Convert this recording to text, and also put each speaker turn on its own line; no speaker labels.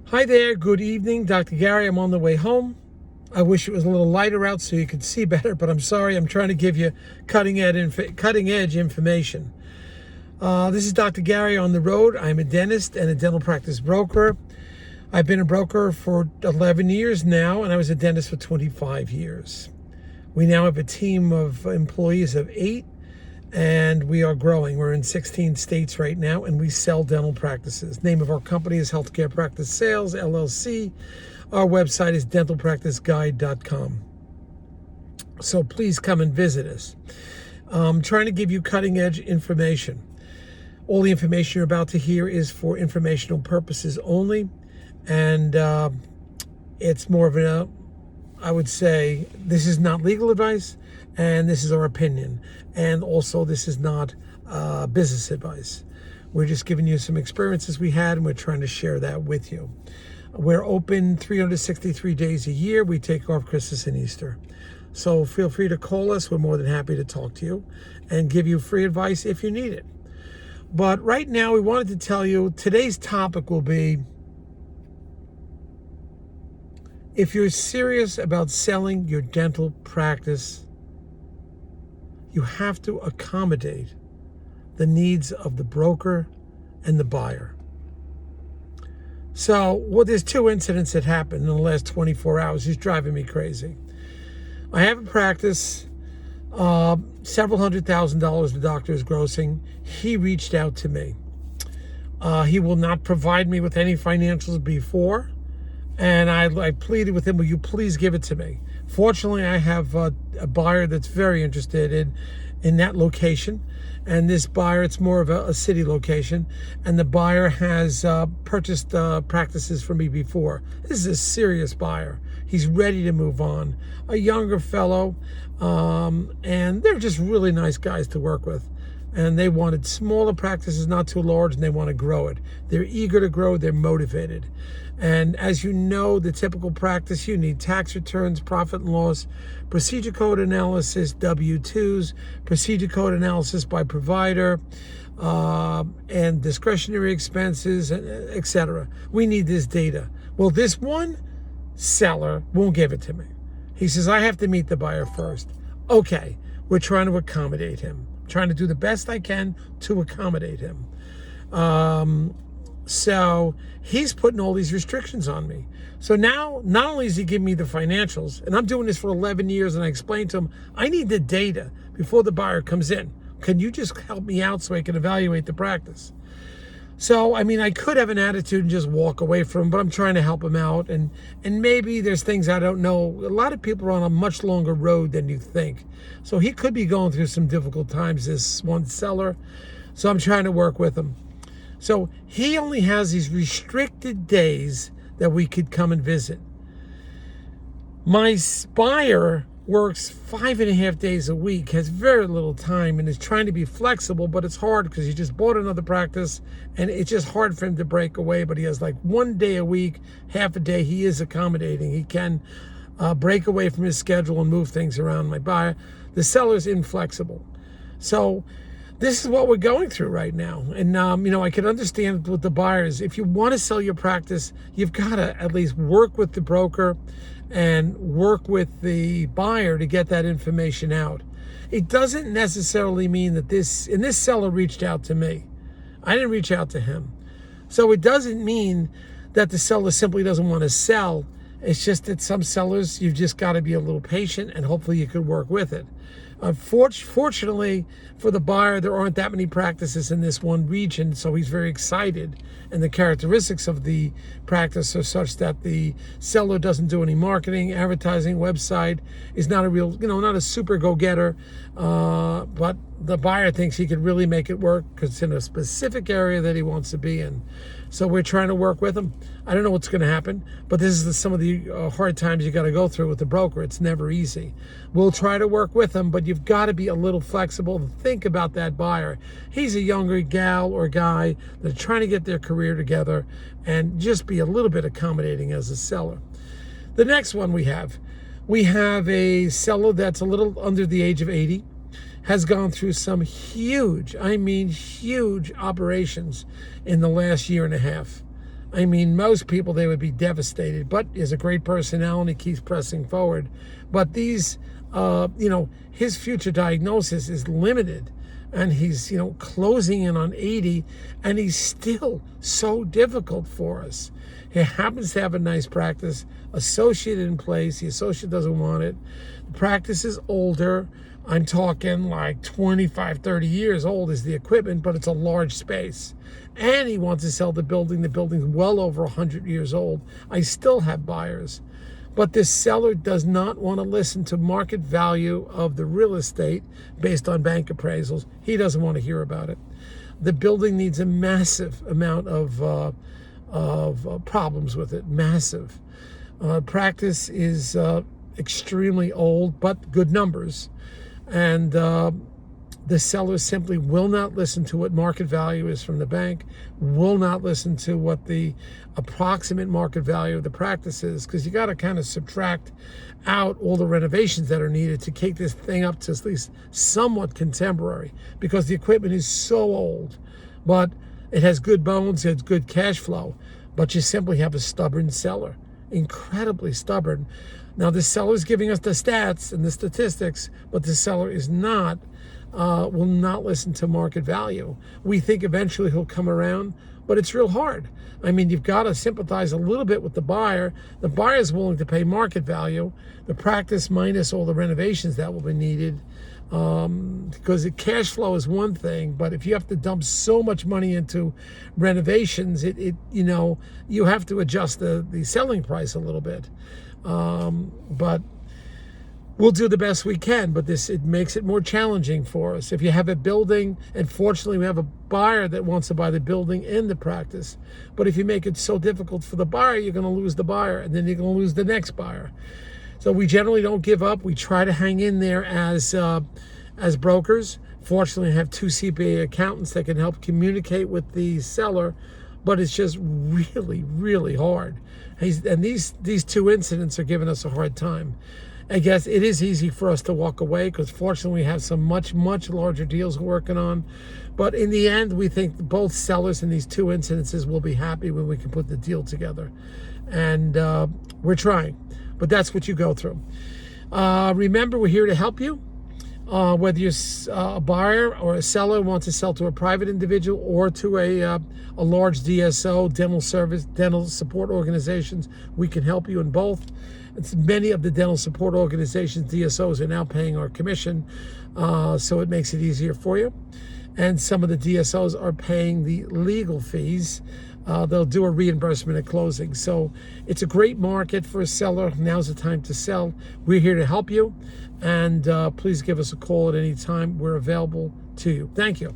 Hi there, good evening. Dr. Gary, I'm on the way home. I wish it was a little lighter out so you could see better, but I'm sorry, I'm trying to give you cutting edge information. This is Dr. Gary on the road. I'm a dentist and a dental practice broker. I've been a broker for 11 years now, and I was a dentist for 25 years. We now have a team of employees of 8, and we are growing. We're in 16 states right now, and we sell dental practices. Name of our company is Healthcare Practice Sales LLC. Our website is dentalpracticeguide.com. So please come and visit us. I'm trying to give you cutting edge information. All the information you're about to hear is for informational purposes only, and it's more of I would say this is not legal advice, and this is our opinion, and also this is not business advice. We're just giving you some experiences we had, and we're trying to share that with you. We're open 363 days a year. We take off Christmas and Easter. So feel free to call us. We're more than happy to talk to you and give you free advice if you need it. But right now, we wanted to tell you today's topic will be, if you're serious about selling your dental practice, you have to accommodate the needs of the broker and the buyer. So, there's 2 incidents that happened in the last 24 hours. It's driving me crazy. I have a practice, several $100,000 the doctor is grossing. He reached out to me. He will not provide me with any financials before. And I pleaded with him, will you please give it to me? Fortunately, I have a buyer that's very interested in that location. And this buyer, it's more of a city location. And the buyer has purchased practices from me before. This is a serious buyer. He's ready to move on. A younger fellow. And they're just really nice guys to work with. And they wanted smaller practices, not too large, and they want to grow it. They're eager to grow, they're motivated. And as you know, the typical practice, you need tax returns, profit and loss, procedure code analysis, W-2s, procedure code analysis by provider, and discretionary expenses, etc. We need this data. Well, this one seller won't give it to me. He says, I have to meet the buyer first. Okay, we're trying to accommodate him. Trying to do the best I can to accommodate him. So he's putting all these restrictions on me. So now, not only is he giving me the financials, and I'm doing this for 11 years, and I explained to him, I need the data before the buyer comes in. Can you just help me out so I can evaluate the practice? So, I mean, I could have an attitude and just walk away from him, but I'm trying to help him out. And maybe there's things I don't know. A lot of people are on a much longer road than you think. So he could be going through some difficult times, this one seller. So I'm trying to work with him. So he only has these restricted days that we could come and visit. My buyer works 5.5 days a week, has very little time, and is trying to be flexible, but it's hard because he just bought another practice, and it's just hard for him to break away. But he has like 1 day a week, half a day. He is accommodating. He can break away from his schedule and move things around. My buyer, the seller's inflexible. So this is what we're going through right now. And, I can understand with the buyers. If you want to sell your practice, you've got to at least work with the broker and work with the buyer to get that information out. It doesn't necessarily mean that this seller reached out to me. I didn't reach out to him. So it doesn't mean that the seller simply doesn't want to sell. It's just that some sellers, you've just got to be a little patient, and hopefully you could work with it. Fortunately for the buyer, there aren't that many practices in this one region, so he's very excited. And the characteristics of the practice are such that the seller doesn't do any marketing, advertising, website, is not a real, not a super go-getter, but the buyer thinks he could really make it work because it's in a specific area that he wants to be in. So we're trying to work with him. I don't know what's going to happen, but this is some of the hard times you got to go through with the broker. It's never easy. We'll try to work with him, but you've got to be a little flexible and think about that buyer. He's a younger gal or guy that's trying to get their career together, and just be a little bit accommodating as a seller. The next one we have a seller that's a little under the age of 80, has gone through some huge operations in the last year and a half. I mean, most people, they would be devastated, but he has a great personality, keeps pressing forward. But these, his future diagnosis is limited, and he's, closing in on 80, and he's still so difficult for us. He happens to have a nice practice, associate in place. The associate doesn't want it. The practice is older. I'm talking like 25, 30 years old is the equipment, but it's a large space. And he wants to sell the building. The building's well over 100 years old. I still have buyers. But this seller does not want to listen to market value of the real estate based on bank appraisals. He doesn't want to hear about it. The building needs a massive amount of problems with it, massive. Practice is extremely old, but good numbers. And the seller simply will not listen to what market value is from the bank, will not listen to what the approximate market value of the practice is, because you got to kind of subtract out all the renovations that are needed to take this thing up to at least somewhat contemporary, because the equipment is so old, but it has good bones, it has good cash flow, but you simply have a stubborn seller, incredibly stubborn. Now, the seller is giving us the stats and the statistics, but the seller is not, will not listen to market value. We think eventually he'll come around, but it's real hard. I mean, you've got to sympathize a little bit with the buyer. The buyer is willing to pay market value. The practice minus all the renovations that will be needed, because the cash flow is one thing, but if you have to dump so much money into renovations, you have to adjust the selling price a little bit. But we'll do the best we can, but it makes it more challenging for us. If you have a building, and fortunately we have a buyer that wants to buy the building and the practice, but if you make it so difficult for the buyer, you're going to lose the buyer, and then you're going to lose the next buyer. So we generally don't give up. We try to hang in there as brokers. Fortunately, I have 2 CPA accountants that can help communicate with the seller, but it's just really, really hard. And these 2 incidents are giving us a hard time. I guess it is easy for us to walk away, because fortunately we have some much, much larger deals we're working on. But in the end, we think both sellers in these 2 incidences will be happy when we can put the deal together. And we're trying, but that's what you go through. Remember, we're here to help you. Whether you're a buyer or a seller wants to sell to a private individual or to a large DSO, dental support organizations, we can help you in both. Many of the dental support organizations, DSOs, are now paying our commission, so it makes it easier for you. And some of the DSOs are paying the legal fees. They'll do a reimbursement at closing. So it's a great market for a seller. Now's the time to sell. We're here to help you. And please give us a call at any time. We're available to you. Thank you.